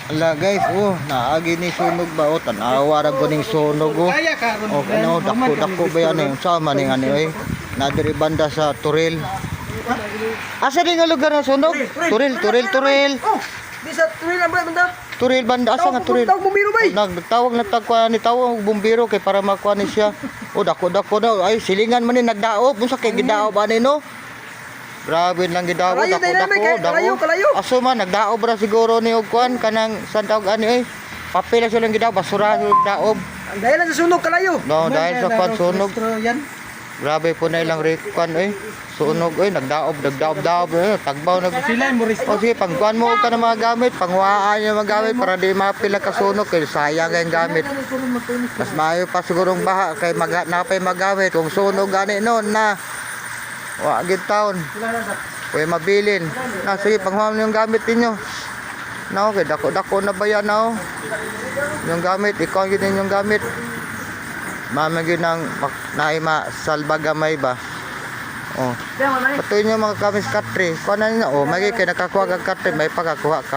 Ala guys, naagi ni sunog ba o tanawa ra ko ning sunog o. O ano dako ba yan eh. Sama ning ano eh. Nadiri banda sa Turil. Asa ning lugar na sunog? Turil. Di sa Turil ang banda. Turil banda asa nga Turil? Tawag bumbiro bay. Nagtawag na tagkuan ni tawag bumbiro kay para makuha ni siya. O dako na ay silingan man ni nagdaop unsa kay gidaop ani no? Grabe lang gidaop dako. Aso man nagdaob ra siguro ni og kuan kanang sandawg ani papel lang sila gidaob basura daob. Ang dahil sa sunog kalayo. No, dahil sa kuan sunog. Grabe po na ilang kuan sunog nagdaob tagbaw Sila mo ris. o sige pagkuan mo ka na mga gamit pangwaan yung mga gamit para di mapila ka sunog kay sayang ang gamit. Mas maayo pa sigurong baha kay napay magamit kung sunog gani noon na wa gid taon. Kuya mabilin. Na sige panghuam yung gamit ninyo. No, kay dako na ba yan no? Yung gamit, ikaw gid yung gamit. Mamagin ng naima salbagamay ba? Oh. Patuloy nyo mga kamis katri. Kuha na nyo, magi kay nakakuha kag katri, may pagkakuha ka.